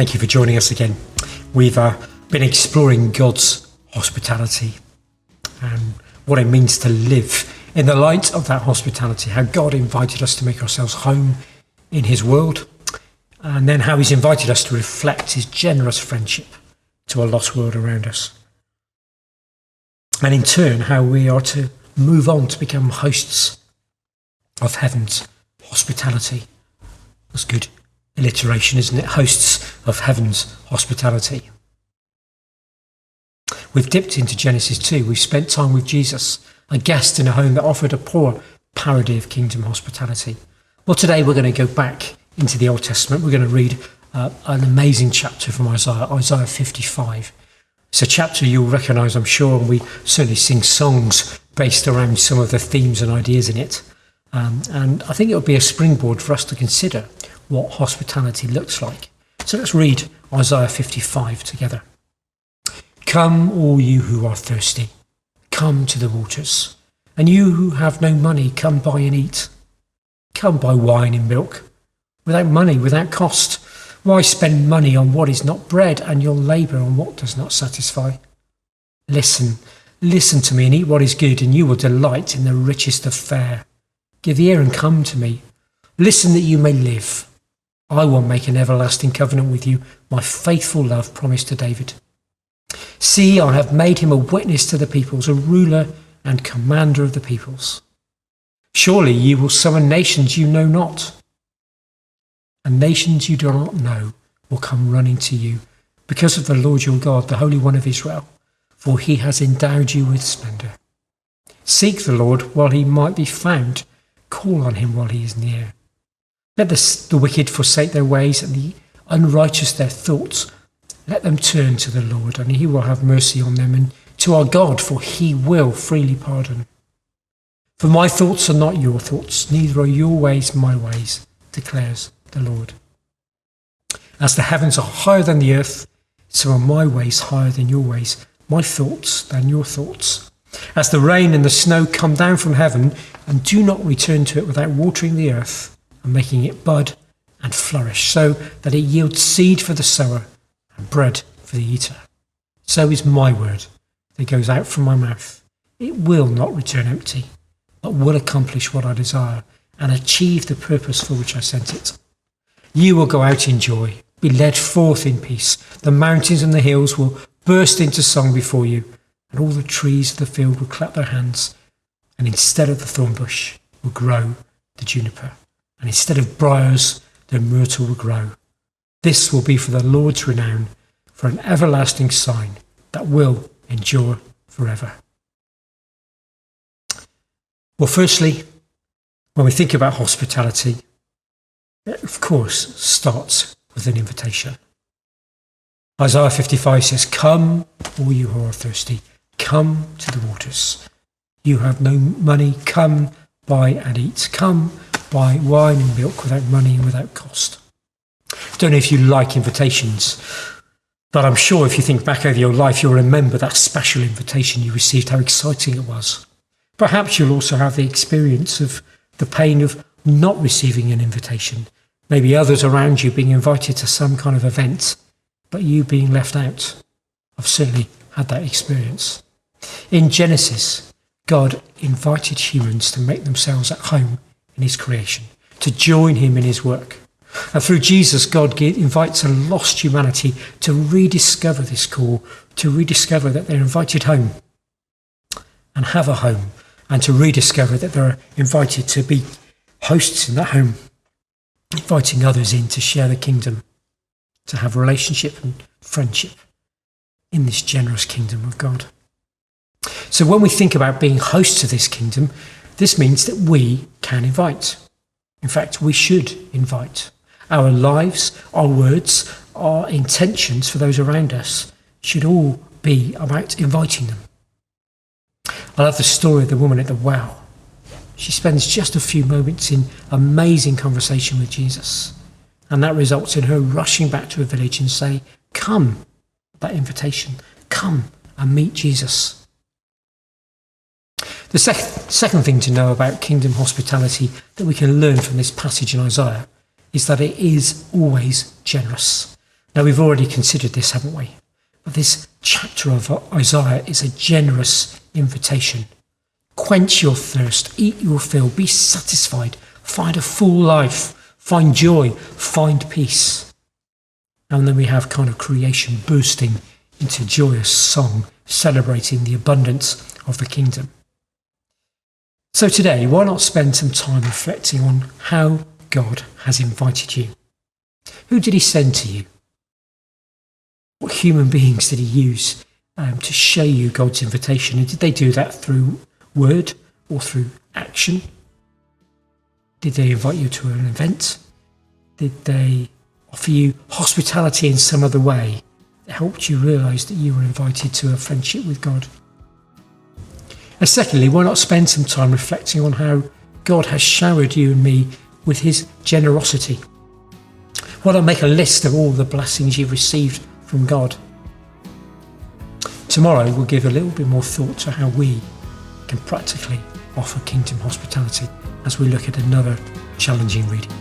Thank you for joining us again. We've been exploring God's hospitality and what it means to live in the light of that hospitality, how God invited us to make ourselves home in his world, and then how he's invited us to reflect his generous friendship to a lost world around us. And in turn, how we are to move on to become hosts of heaven's hospitality. That's good alliteration, isn't it? Hosts of heaven's hospitality. We've dipped into Genesis 2. We've spent time with Jesus, a guest in a home that offered a poor parody of kingdom hospitality. Well, today we're going to go back into the Old Testament. We're going to read an amazing chapter from Isaiah 55. It's a chapter you'll recognise, I'm sure, and we certainly sing songs based around some of the themes and ideas in it. And I think it'll be a springboard for us to consider what hospitality looks like. So let's read Isaiah 55 together. Come, all you who are thirsty, come to the waters. And you who have no money, come buy and eat. Come buy wine and milk, without money, without cost. Why spend money on what is not bread, and your labour on what does not satisfy? Listen to me and eat what is good, and you will delight in the richest of fare. Give ear and come to me. Listen that you may live. I will make an everlasting covenant with you, my faithful love promised to David. See, I have made him a witness to the peoples, a ruler and commander of the peoples. Surely you will summon nations you know not, and nations you do not know will come running to you because of the Lord your God, the Holy One of Israel, for he has endowed you with splendour. Seek the Lord while he might be found. Call on him while he is near. Let the wicked forsake their ways and the unrighteous their thoughts. Let them turn to the Lord, and he will have mercy on them, and to our God, for he will freely pardon. For my thoughts are not your thoughts, neither are your ways my ways, declares the Lord. As the heavens are higher than the earth, so are my ways higher than your ways, my thoughts than your thoughts. As the rain and the snow come down from heaven, and do not return to it without watering the earth, and making it bud and flourish, so that it yields seed for the sower and bread for the eater. So is my word that goes out from my mouth. It will not return empty, but will accomplish what I desire and achieve the purpose for which I sent it. You will go out in joy, be led forth in peace. The mountains and the hills will burst into song before you, and all the trees of the field will clap their hands, and instead of the thorn bush will grow the juniper, and instead of briars the myrtle will grow. This will be for the Lord's renown, for an everlasting sign that will endure forever. Well, firstly, when we think about hospitality, it of course starts with an invitation. Isaiah 55 says, "Come, all you who are thirsty, come to the waters. You have no money, come buy and eat. Come buy wine and milk without money and without cost." I don't know if you like invitations, but I'm sure if you think back over your life, you'll remember that special invitation you received, how exciting it was. Perhaps you'll also have the experience of the pain of not receiving an invitation. Maybe others around you being invited to some kind of event, but you being left out. I've certainly had that experience. In Genesis, God invited humans to make themselves at home in his creation, to join him in his work. And through Jesus, God invites a lost humanity to rediscover this call, to rediscover that they're invited home and have a home, and to rediscover that they're invited to be hosts in that home, inviting others in to share the kingdom, to have relationship and friendship in this generous kingdom of God. So when we think about being hosts of this kingdom, this means that we can invite. In fact, we should invite. Our lives, our words, our intentions for those around us should all be about inviting them. I love the story of the woman at the well. She spends just a few moments in amazing conversation with Jesus, and that results in her rushing back to a village and say, "Come," that invitation, "come and meet Jesus." The second thing to know about kingdom hospitality that we can learn from this passage in Isaiah is that it is always generous. Now, we've already considered this, haven't we? But this chapter of Isaiah is a generous invitation. Quench your thirst, eat your fill, be satisfied, find a full life, find joy, find peace. And then we have kind of creation bursting into joyous song, celebrating the abundance of the kingdom. So today, why not spend some time reflecting on how God has invited you? Who did he send to you? What human beings did he use to show you God's invitation? And did they do that through word or through action? Did they invite you to an event? Did they offer you hospitality in some other way that helped you realise that you were invited to a friendship with God? And secondly, why not spend some time reflecting on how God has showered you and me with his generosity? Why not make a list of all the blessings you've received from God? Tomorrow we'll give a little bit more thought to how we can practically offer kingdom hospitality as we look at another challenging reading.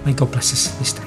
May God bless us this day.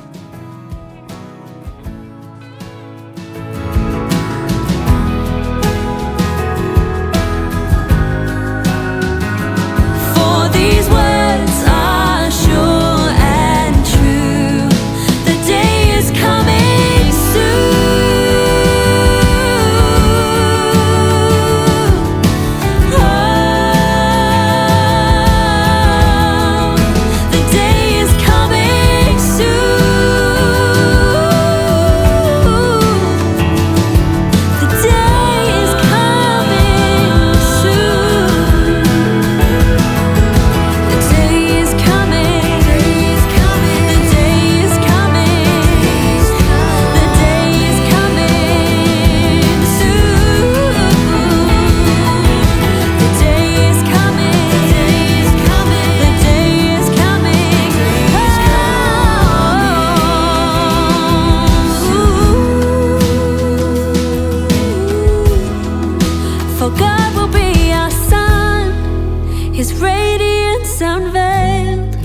His radiance unveiled,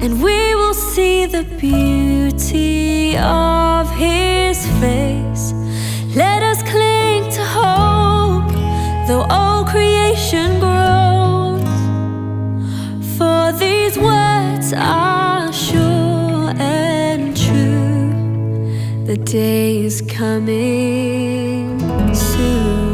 and we will see the beauty of his face. Let us cling to hope, though all creation groans, for these words are sure and true. The day is coming soon.